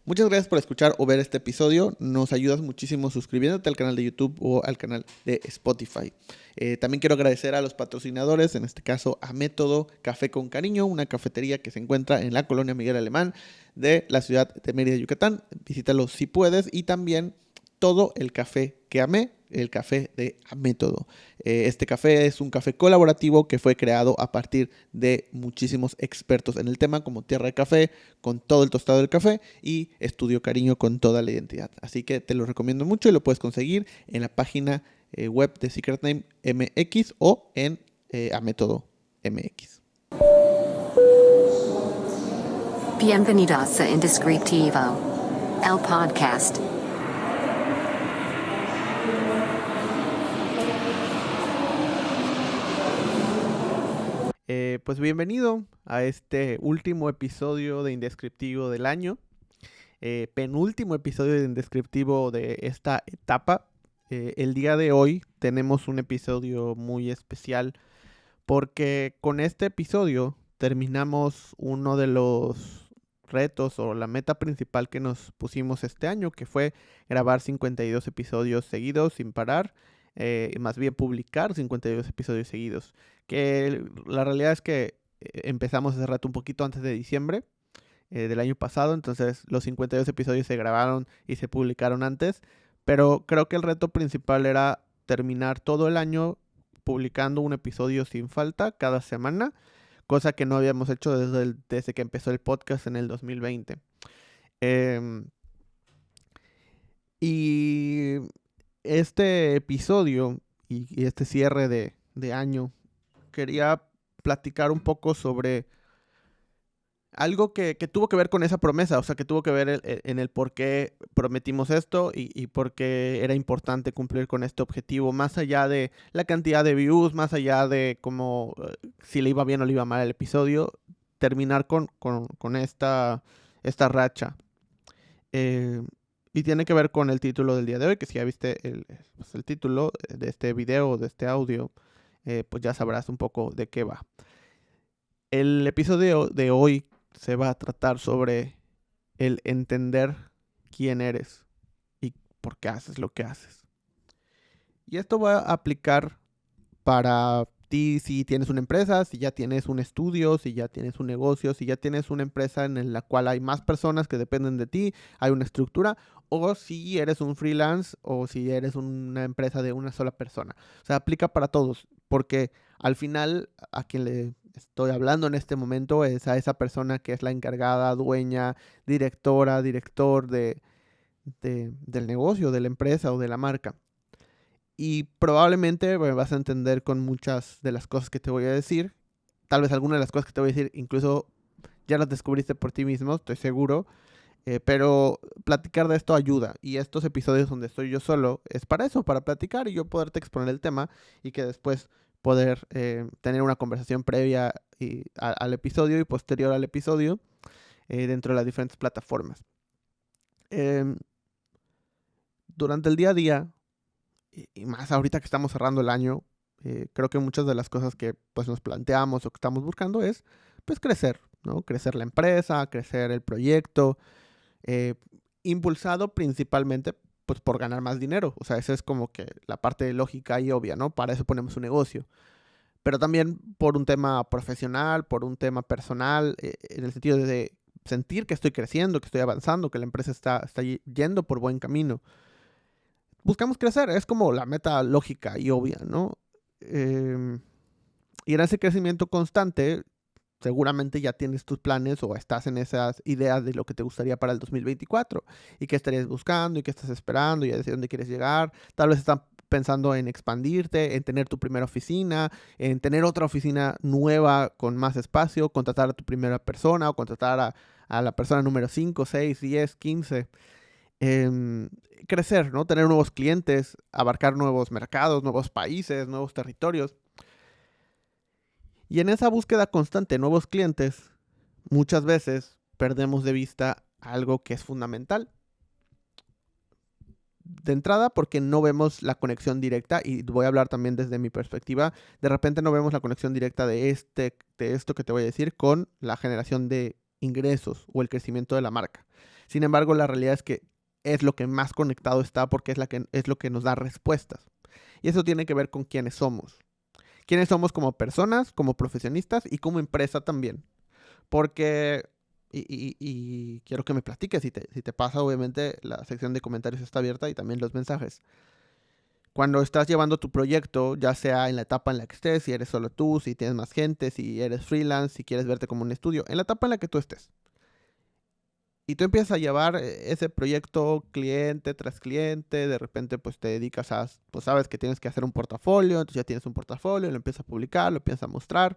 Muchas gracias por escuchar o ver este episodio. Nos ayudas muchísimo suscribiéndote al canal de YouTube o al canal de Spotify. También quiero agradecer a los patrocinadores, en este caso a Método Café con Cariño, una cafetería que se encuentra en la colonia Miguel Alemán de la ciudad de Mérida, Yucatán. Visítalo si puedes, y también Todo el Café que Amé, el café de Amétodo. Este café es un café colaborativo que fue creado a partir de muchísimos expertos en el tema, como Tierra de Café, con todo el tostado del café, y Estudio Cariño con toda la identidad. Así que te lo recomiendo mucho y lo puedes conseguir en la página web de Secret Name MX o en Amétodo MX. Bienvenidos a Indescriptivo, el podcast. Pues bienvenido a este último episodio de Indescriptivo del año, penúltimo episodio de Indescriptivo de esta etapa. El día de hoy tenemos un episodio muy especial porque con este episodio terminamos uno de los retos o la meta principal que nos pusimos este año, que fue grabar 52 episodios seguidos sin parar, más bien publicar 52 episodios seguidos. Que la realidad es que empezamos hace rato, un poquito antes de diciembre del año pasado, entonces los 52 episodios se grabaron y se publicaron antes, pero creo que el reto principal era terminar todo el año publicando un episodio sin falta cada semana, cosa que no habíamos hecho desde que empezó el podcast en el 2020. Y este episodio y este cierre de año, quería platicar un poco sobre algo que tuvo que ver con esa promesa, o sea, que tuvo que ver en el por qué prometimos esto y por qué era importante cumplir con este objetivo, más allá de la cantidad de views, más allá de cómo, si le iba bien o le iba mal el episodio, terminar con esta racha. Y tiene que ver con el título del día de hoy, que si ya viste el título de este video, de este audio, pues ya sabrás un poco de qué va. El episodio de hoy se va a tratar sobre el entender quién eres y por qué haces lo que haces. Y esto va a aplicar para ti si tienes una empresa, si ya tienes un estudio, si ya tienes un negocio, si ya tienes una empresa en la cual hay más personas que dependen de ti, hay una estructura, o si eres un freelance o si eres una empresa de una sola persona. O sea, aplica para todos, porque al final a quien le estoy hablando en este momento es a esa persona que es la encargada, dueña, directora, director del negocio, de la empresa o de la marca. Y probablemente me vas a entender con muchas de las cosas que te voy a decir. Tal vez algunas de las cosas que te voy a decir incluso ya las descubriste por ti mismo, estoy seguro. Pero platicar de esto ayuda. Y estos episodios donde estoy yo solo es para eso, para platicar y yo poderte exponer el tema y que después poder tener una conversación previa al episodio y posterior al episodio dentro de las diferentes plataformas. Durante el día a día, y más ahorita que estamos cerrando el año, creo que muchas de las cosas que pues nos planteamos o que estamos buscando es pues crecer, ¿no? Crecer la empresa, crecer el proyecto, impulsado principalmente pues por ganar más dinero. O sea, esa es como que la parte lógica y obvia, ¿no? Para eso ponemos un negocio. Pero también por un tema profesional, por un tema personal, en el sentido de sentir que estoy creciendo, que estoy avanzando, que la empresa está yendo por buen camino. Buscamos crecer, es como la meta lógica y obvia, ¿no? Y en ese crecimiento constante, seguramente ya tienes tus planes o estás en esas ideas de lo que te gustaría para el 2024 y qué estarías buscando y qué estás esperando y hacia dónde quieres llegar. Tal vez estás pensando en expandirte, en tener tu primera oficina, en tener otra oficina nueva con más espacio, contratar a tu primera persona o contratar a la persona número 5, 6, 10, 15. Crecer, ¿no? Tener nuevos clientes, abarcar nuevos mercados, nuevos países, nuevos territorios. Y en esa búsqueda constante de nuevos clientes, muchas veces perdemos de vista algo que es fundamental. De entrada, porque no vemos la conexión directa, y voy a hablar también desde mi perspectiva, de repente no vemos la conexión directa de esto que te voy a decir con la generación de ingresos o el crecimiento de la marca. Sin embargo, la realidad es que es lo que más conectado está porque es lo que nos da respuestas. Y eso tiene que ver con quiénes somos. Quiénes somos como personas, como profesionistas y como empresa también. Porque, y quiero que me platiques, si te pasa, obviamente la sección de comentarios está abierta y también los mensajes. Cuando estás llevando tu proyecto, ya sea en la etapa en la que estés, si eres solo tú, si tienes más gente, si eres freelance, si quieres verte como un estudio, en la etapa en la que tú estés. Y tú empiezas a llevar ese proyecto cliente tras cliente, de repente pues te dedicas pues sabes que tienes que hacer un portafolio, entonces ya tienes un portafolio, lo empiezas a publicar, lo empiezas a mostrar,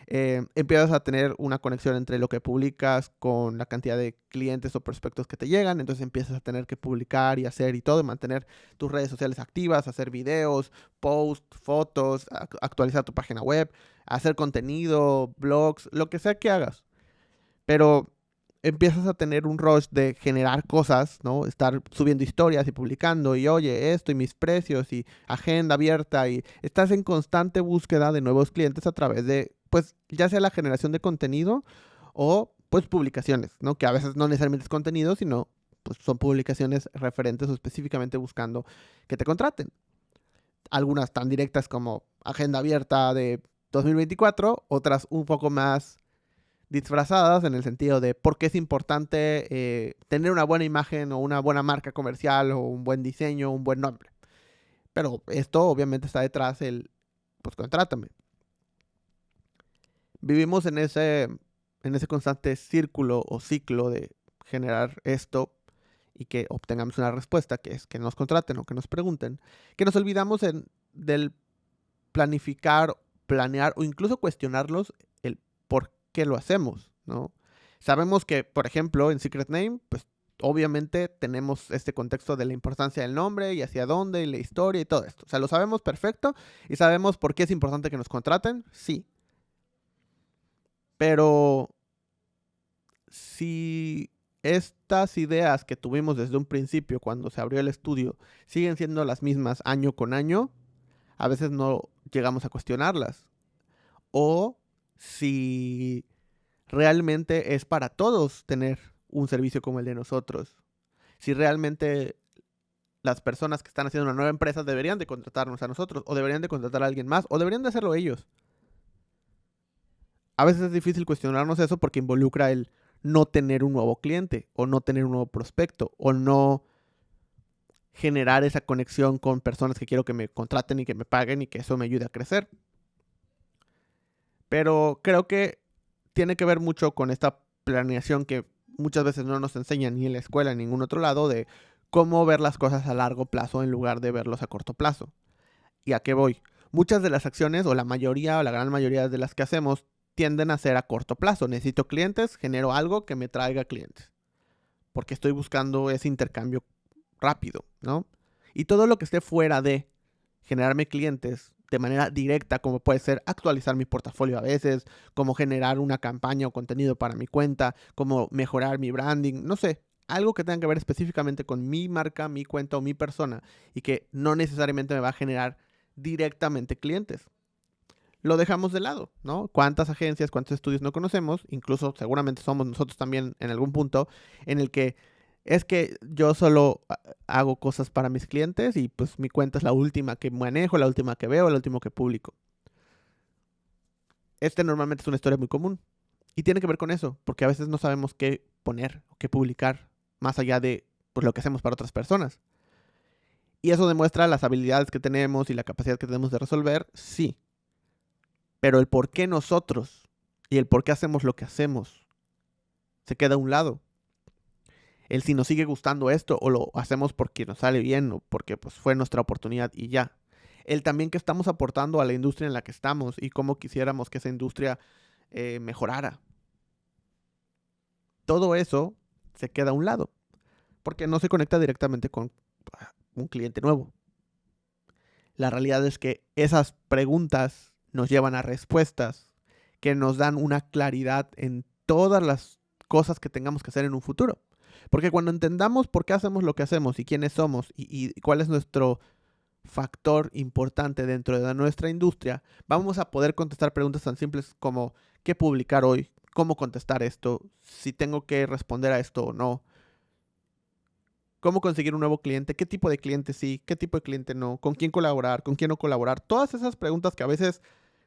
empiezas a tener una conexión entre lo que publicas con la cantidad de clientes o prospectos que te llegan, entonces empiezas a tener que publicar y hacer y todo, y mantener tus redes sociales activas, hacer videos, posts, fotos, actualizar tu página web, hacer contenido, blogs, lo que sea que hagas. Pero empiezas a tener un rush de generar cosas, ¿no? Estar subiendo historias y publicando y oye, esto y mis precios y agenda abierta y estás en constante búsqueda de nuevos clientes a través de, pues, ya sea la generación de contenido o, pues, publicaciones, ¿no? Que a veces no necesariamente es contenido, sino, pues, son publicaciones referentes o específicamente buscando que te contraten. Algunas tan directas como agenda abierta de 2024, otras un poco más disfrazadas en el sentido de por qué es importante tener una buena imagen o una buena marca comercial o un buen diseño, un buen nombre. Pero esto obviamente está detrás pues contrátame. Vivimos en ese constante círculo o ciclo de generar esto y que obtengamos una respuesta, que es que nos contraten o que nos pregunten, que nos olvidamos del planificar, planear o incluso cuestionarlos el por qué lo hacemos, ¿no? Sabemos que, por ejemplo, en Secret Name, pues obviamente tenemos este contexto de la importancia del nombre y hacia dónde y la historia y todo esto. O sea, lo sabemos perfecto y sabemos por qué es importante que nos contraten, sí. Pero si estas ideas que tuvimos desde un principio cuando se abrió el estudio siguen siendo las mismas año con año, a veces no llegamos a cuestionarlas. O si realmente es para todos tener un servicio como el de nosotros. Si realmente las personas que están haciendo una nueva empresa deberían de contratarnos a nosotros, o deberían de contratar a alguien más, o deberían de hacerlo ellos. A veces es difícil cuestionarnos eso porque involucra el no tener un nuevo cliente, o no tener un nuevo prospecto, o no generar esa conexión con personas que quiero que me contraten y que me paguen y que eso me ayude a crecer. Pero creo que tiene que ver mucho con esta planeación que muchas veces no nos enseñan ni en la escuela ni en ningún otro lado de cómo ver las cosas a largo plazo en lugar de verlos a corto plazo. ¿Y a qué voy? Muchas de las acciones, o la mayoría o la gran mayoría de las que hacemos, tienden a ser a corto plazo. Necesito clientes, genero algo que me traiga clientes. Porque estoy buscando ese intercambio rápido, ¿no? Y todo lo que esté fuera de generarme clientes de manera directa, como puede ser actualizar mi portafolio a veces, como generar una campaña o contenido para mi cuenta, como mejorar mi branding, no sé, algo que tenga que ver específicamente con mi marca, mi cuenta o mi persona y que no necesariamente me va a generar directamente clientes. Lo dejamos de lado, ¿no? ¿Cuántas agencias, cuántos estudios no conocemos? Incluso seguramente somos nosotros también en algún punto en el que es que yo solo hago cosas para mis clientes y pues mi cuenta es la última que manejo, la última que veo, la última que publico. Normalmente es una historia muy común y tiene que ver con eso, porque a veces no sabemos qué poner o qué publicar más allá de pues, lo que hacemos para otras personas. Y eso demuestra las habilidades que tenemos y la capacidad que tenemos de resolver, sí. Pero el por qué nosotros y el por qué hacemos lo que hacemos se queda a un lado. El si nos sigue gustando esto o lo hacemos porque nos sale bien o porque pues, fue nuestra oportunidad y ya. El también que estamos aportando a la industria en la que estamos y cómo quisiéramos que esa industria mejorara. Todo eso se queda a un lado porque no se conecta directamente con un cliente nuevo. La realidad es que esas preguntas nos llevan a respuestas que nos dan una claridad en todas las cosas que tengamos que hacer en un futuro. Porque cuando entendamos por qué hacemos lo que hacemos y quiénes somos y cuál es nuestro factor importante dentro de nuestra industria, vamos a poder contestar preguntas tan simples como ¿qué publicar hoy? ¿Cómo contestar esto? ¿Si tengo que responder a esto o no? cómo conseguir un nuevo cliente, qué tipo de cliente sí, qué tipo de cliente no, con quién colaborar, con quién no colaborar. Todas esas preguntas que a veces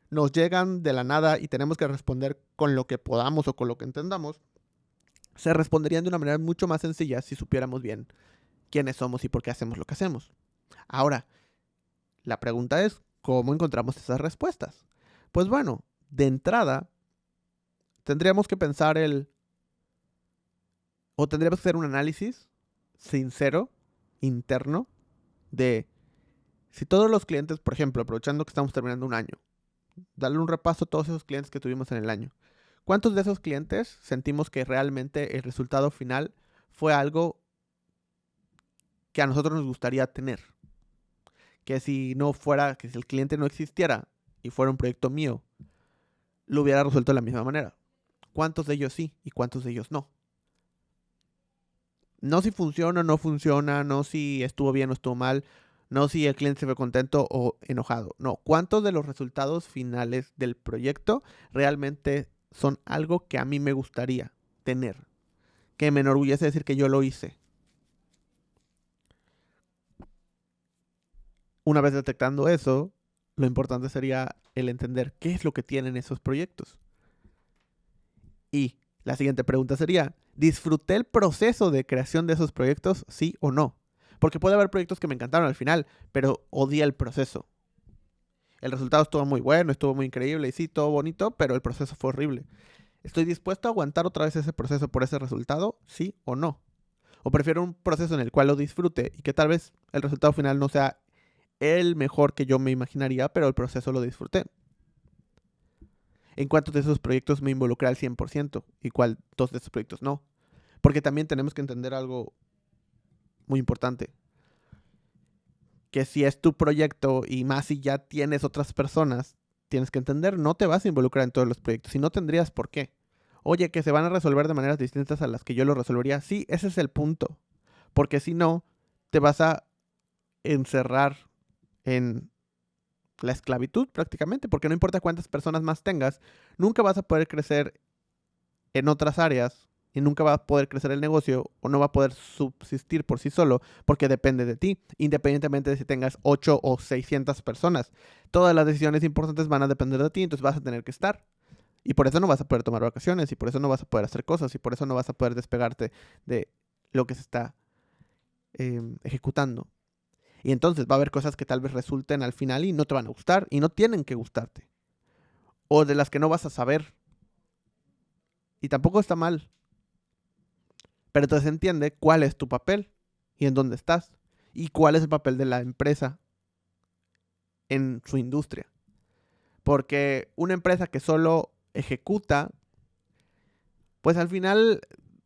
nos llegan de la nada y tenemos que responder con lo que podamos o con lo que entendamos, se responderían de una manera mucho más sencilla si supiéramos bien quiénes somos y por qué hacemos lo que hacemos. Ahora, la pregunta es, ¿cómo encontramos esas respuestas? Pues bueno, de entrada, tendríamos que pensar o tendríamos que hacer un análisis sincero, interno, de si todos los clientes, por ejemplo, aprovechando que estamos terminando un año, darle un repaso a todos esos clientes que tuvimos en el año. ¿Cuántos de esos clientes sentimos que realmente el resultado final fue algo que a nosotros nos gustaría tener? Que si no fuera, que si el cliente no existiera y fuera un proyecto mío, lo hubiera resuelto de la misma manera. ¿Cuántos de ellos sí y cuántos de ellos no? No si funciona o no funciona, no si estuvo bien o estuvo mal, no si el cliente se fue contento o enojado. No, ¿cuántos de los resultados finales del proyecto realmente son algo que a mí me gustaría tener? Que me enorgullece decir que yo lo hice. Una vez detectando eso, lo importante sería el entender qué es lo que tienen esos proyectos. Y la siguiente pregunta sería, ¿disfruté el proceso de creación de esos proyectos, sí o no? Porque puede haber proyectos que me encantaron al final, pero odié el proceso. El resultado estuvo muy bueno, estuvo muy increíble y sí, todo bonito, pero el proceso fue horrible. ¿Estoy dispuesto a aguantar otra vez ese proceso por ese resultado, sí o no? O prefiero un proceso en el cual lo disfrute y que tal vez el resultado final no sea el mejor que yo me imaginaría, pero el proceso lo disfruté. ¿En cuántos de esos proyectos me involucré al 100% y cuántos de esos proyectos no? Porque también tenemos que entender algo muy importante. Que si es tu proyecto y más si ya tienes otras personas, tienes que entender, no te vas a involucrar en todos los proyectos y no tendrías por qué. Oye, que se van a resolver de maneras distintas a las que yo lo resolvería. Sí, ese es el punto. Porque si no, te vas a encerrar en la esclavitud prácticamente, porque no importa cuántas personas más tengas, nunca vas a poder crecer en otras áreas y nunca va a poder crecer el negocio o no va a poder subsistir por sí solo porque depende de ti, independientemente de si tengas 8 o 600 personas. Todas las decisiones importantes van a depender de ti, entonces vas a tener que estar. Y por eso no vas a poder tomar vacaciones y por eso no vas a poder hacer cosas y por eso no vas a poder despegarte de lo que se está ejecutando. Y entonces va a haber cosas que tal vez resulten al final y no te van a gustar y no tienen que gustarte. O de las que no vas a saber. Y tampoco está mal. Pero entonces entiende cuál es tu papel y en dónde estás. Y cuál es el papel de la empresa en su industria. Porque una empresa que solo ejecuta, pues al final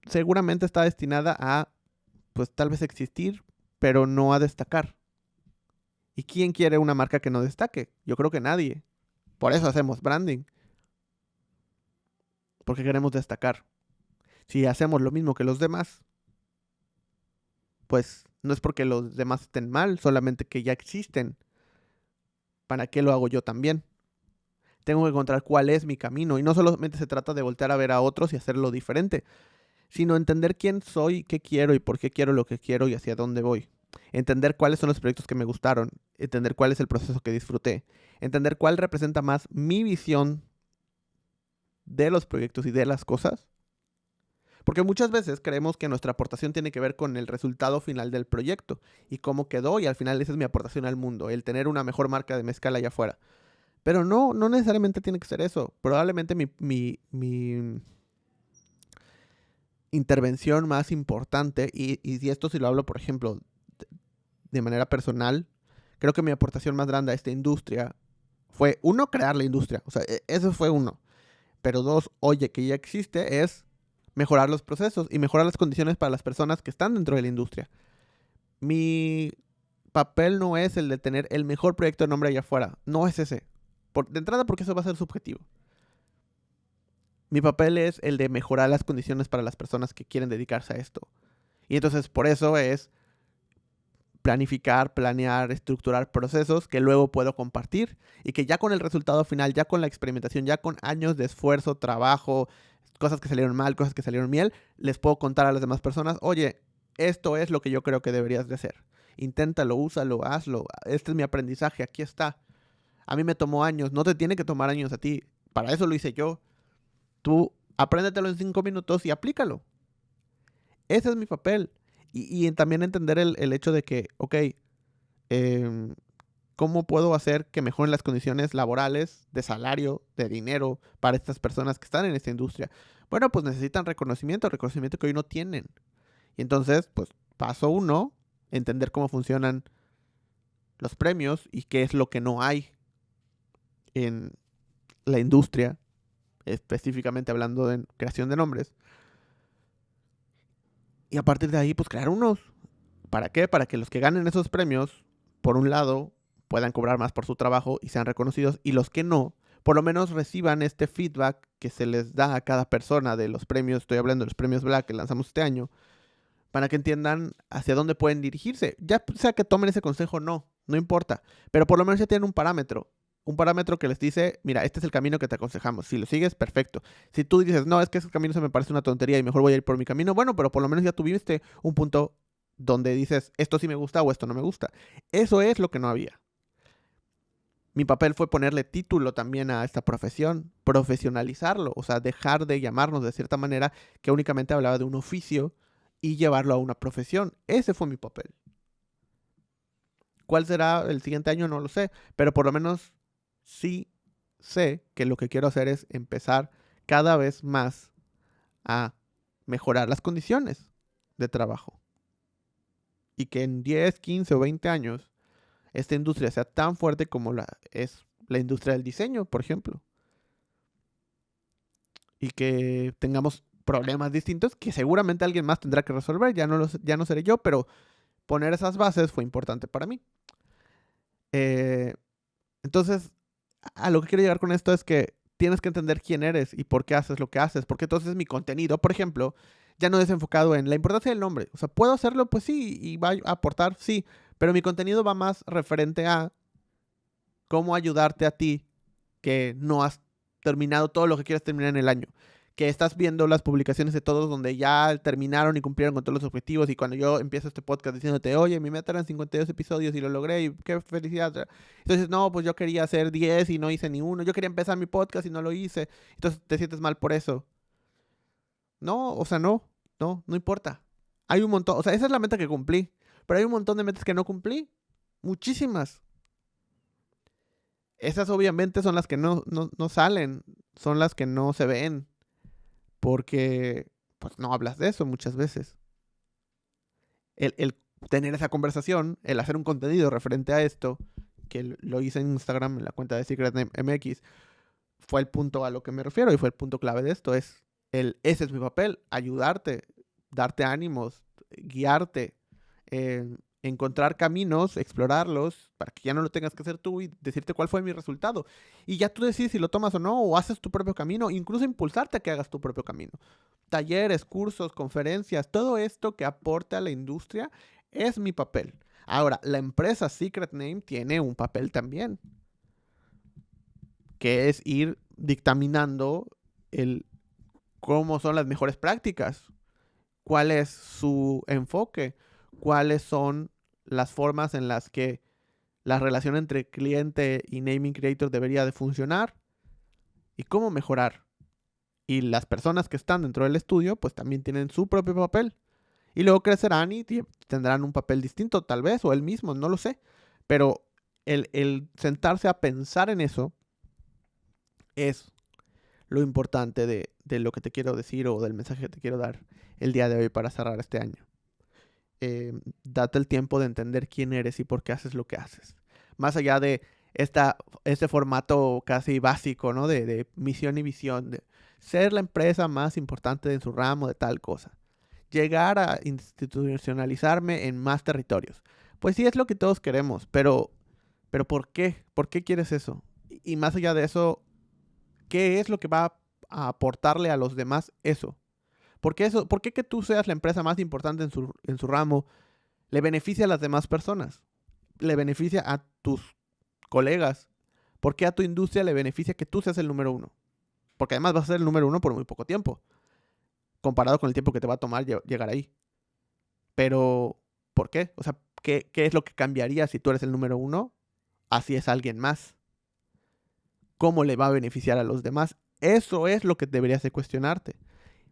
seguramente está destinada a, pues tal vez existir, pero no a destacar. ¿Y quién quiere una marca que no destaque? Yo creo que nadie. Por eso hacemos branding. Porque queremos destacar. Si hacemos lo mismo que los demás, pues no es porque los demás estén mal, solamente que ya existen. ¿Para qué lo hago yo también? Tengo que encontrar cuál es mi camino. Y no solamente se trata de voltear a ver a otros y hacerlo diferente, sino entender quién soy, qué quiero y por qué quiero lo que quiero y hacia dónde voy. Entender cuáles son los proyectos que me gustaron, entender cuál es el proceso que disfruté, entender cuál representa más mi visión de los proyectos y de las cosas. Porque muchas veces creemos que nuestra aportación tiene que ver con el resultado final del proyecto y cómo quedó y al final esa es mi aportación al mundo, el tener una mejor marca de mezcal allá afuera. Pero no necesariamente tiene que ser eso. Probablemente mi intervención más importante, y esto si lo hablo, por ejemplo, de manera personal, creo que mi aportación más grande a esta industria fue, uno, crear la industria. O sea, eso fue uno. Pero dos, oye, que ya existe, es mejorar los procesos y mejorar las condiciones para las personas que están dentro de la industria. Mi papel no es el de tener el mejor proyecto de nombre allá afuera. No es ese. De entrada, porque eso va a ser subjetivo. Mi papel es el de mejorar las condiciones para las personas que quieren dedicarse a esto. Y entonces por eso es planificar, planear, estructurar procesos que luego puedo compartir y que ya con el resultado final, ya con la experimentación, ya con años de esfuerzo, trabajo, cosas que salieron mal, cosas que salieron bien, les puedo contar a las demás personas, oye, esto es lo que yo creo que deberías de hacer. Inténtalo, úsalo, hazlo. Este es mi aprendizaje, aquí está. A mí me tomó años, no te tiene que tomar años a ti. Para eso lo hice yo. Tú apréndetelo en 5 minutos y aplícalo. Ese es mi papel. Y también entender el hecho de que, ok, ¿cómo puedo hacer que mejoren las condiciones laborales, de salario, de dinero para estas personas que están en esta industria? Bueno, pues necesitan reconocimiento que hoy no tienen. Y entonces, pues, paso 1, entender cómo funcionan los premios y qué es lo que no hay en la industria, específicamente hablando de creación de nombres. Y a partir de ahí, pues crear unos. ¿Para qué? Para que los que ganen esos premios, por un lado, puedan cobrar más por su trabajo y sean reconocidos, y los que no, por lo menos reciban este feedback que se les da a cada persona de los premios, estoy hablando de los premios Black que lanzamos este año, para que entiendan hacia dónde pueden dirigirse. Ya sea que tomen ese consejo o no, no importa, pero por lo menos ya tienen un parámetro que les dice, mira, este es el camino que te aconsejamos. Si lo sigues, perfecto. Si tú dices, no, es que ese camino se me parece una tontería y mejor voy a ir por mi camino, bueno, pero por lo menos ya tuviste un punto donde dices, esto sí me gusta o esto no me gusta. Eso es lo que no había. Mi papel fue ponerle título también a esta profesión, profesionalizarlo, o sea, dejar de llamarnos de cierta manera que únicamente hablaba de un oficio y llevarlo a una profesión. Ese fue mi papel. ¿Cuál será el siguiente año? No lo sé, pero por lo menos sí sé que lo que quiero hacer es empezar cada vez más a mejorar las condiciones de trabajo. Y que en 10, 15 o 20 años esta industria sea tan fuerte como es la industria del diseño, por ejemplo. Y que tengamos problemas distintos que seguramente alguien más tendrá que resolver. Ya no seré yo, pero poner esas bases fue importante para mí. Entonces, a lo que quiero llegar con esto es que tienes que entender quién eres y por qué haces lo que haces. Porque entonces mi contenido, por ejemplo, ya no es enfocado en la importancia del nombre. O sea, ¿puedo hacerlo? Pues sí, y va a aportar, sí. Pero mi contenido va más referente a cómo ayudarte a ti que no has terminado todo lo que quieres terminar en el año. Que estás viendo las publicaciones de todos donde ya terminaron y cumplieron con todos los objetivos. Y cuando yo empiezo este podcast diciéndote, oye, mi meta eran 52 episodios y lo logré y qué felicidad. Entonces, no, pues yo quería hacer 10 y no hice ni uno. Yo quería empezar mi podcast y no lo hice. Entonces te sientes mal por eso. No, o sea, no importa. Hay un montón, o sea, esa es la meta que cumplí. Pero hay un montón de metas que no cumplí. Muchísimas. Esas obviamente son las que no salen, son las que no se ven, porque pues no hablas de eso muchas veces. El tener esa conversación, el hacer un contenido referente a esto, que lo hice en Instagram, en la cuenta de Secret MX, fue el punto a lo que me refiero y fue el punto clave de esto. Ese es mi papel, ayudarte, darte ánimos, guiarte, encontrar caminos, explorarlos, para que ya no lo tengas que hacer tú y decirte cuál fue mi resultado. Y ya tú decides si lo tomas o no, o haces tu propio camino, incluso impulsarte a que hagas tu propio camino. Talleres, cursos, conferencias, todo esto que aporte a la industria es mi papel. Ahora, la empresa Secret Name tiene un papel también, que es ir dictaminando cómo son las mejores prácticas, cuál es su enfoque, cuáles son las formas en las que la relación entre cliente y naming creator debería de funcionar y cómo mejorar. Y las personas que están dentro del estudio pues también tienen su propio papel. Y luego crecerán y tendrán un papel distinto tal vez, o el mismo, no lo sé. Pero el sentarse a pensar en eso es lo importante de lo que te quiero decir o del mensaje que te quiero dar el día de hoy para cerrar este año. Date el tiempo de entender quién eres y por qué haces lo que haces. Más allá de este formato casi básico, ¿no? De misión y visión, de ser la empresa más importante en su ramo de tal cosa. Llegar a institucionalizarme en más territorios. Pues sí es lo que todos queremos, pero ¿por qué? ¿Por qué quieres eso? Y más allá de eso, ¿qué es lo que va a aportarle a los demás eso? ¿Por qué que tú seas la empresa más importante en su ramo le beneficia a las demás personas? Le beneficia a tus colegas. ¿Por qué a tu industria le beneficia que tú seas el número 1? Porque además vas a ser el número 1 por muy poco tiempo, comparado con el tiempo que te va a tomar llegar ahí. Pero, ¿por qué? O sea, ¿qué es lo que cambiaría si tú eres el número 1? Así es alguien más. ¿Cómo le va a beneficiar a los demás? Eso es lo que deberías de cuestionarte.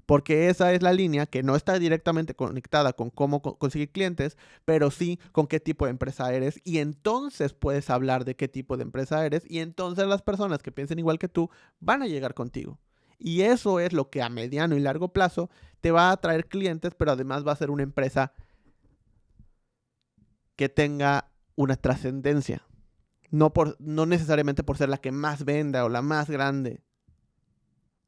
Porque esa es la línea que no está directamente conectada con cómo conseguir clientes, pero sí con qué tipo de empresa eres. Y entonces puedes hablar de qué tipo de empresa eres. Y entonces las personas que piensen igual que tú van a llegar contigo. Y eso es lo que a mediano y largo plazo te va a traer clientes, pero además va a ser una empresa que tenga una trascendencia. No necesariamente por ser la que más venda o la más grande.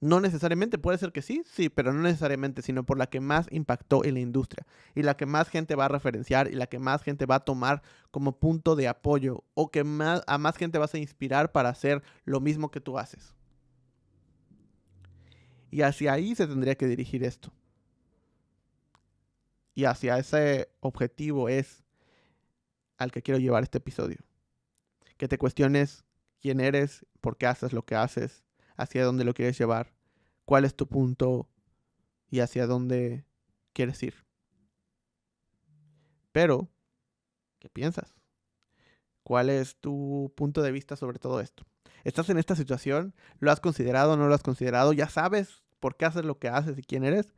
No necesariamente, puede ser que sí, pero no necesariamente, sino por la que más impactó en la industria y la que más gente va a referenciar y la que más gente va a tomar como punto de apoyo o que a más gente vas a inspirar para hacer lo mismo que tú haces. Y hacia ahí se tendría que dirigir esto. Y hacia ese objetivo es al que quiero llevar este episodio. Que te cuestiones quién eres, por qué haces lo que haces, hacia dónde lo quieres llevar, cuál es tu punto y hacia dónde quieres ir. Pero, ¿qué piensas? ¿Cuál es tu punto de vista sobre todo esto? ¿Estás en esta situación? ¿Lo has considerado? ¿No lo has considerado? ¿Ya sabes por qué haces lo que haces y quién eres?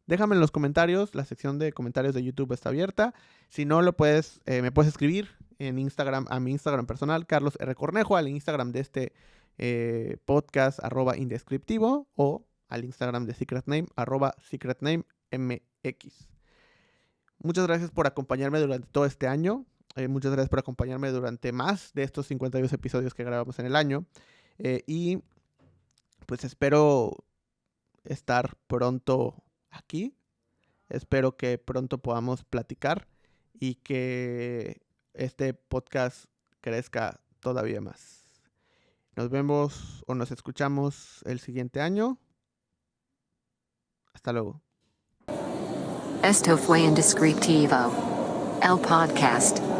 Déjame en los comentarios. La sección de comentarios de YouTube está abierta. Si no, me puedes escribir en Instagram, a mi Instagram personal, Carlos R. Cornejo, al Instagram de este podcast, @indescriptivo, o al Instagram de Secret Name, @secretnamemx. Muchas gracias por acompañarme durante todo este año. Muchas gracias por acompañarme durante más de estos 52 episodios que grabamos en el año. Y pues espero estar pronto aquí. Espero que pronto podamos platicar y que este podcast crezca todavía más. Nos vemos o nos escuchamos el siguiente año. Hasta luego. Esto fue Indescriptivo, el podcast.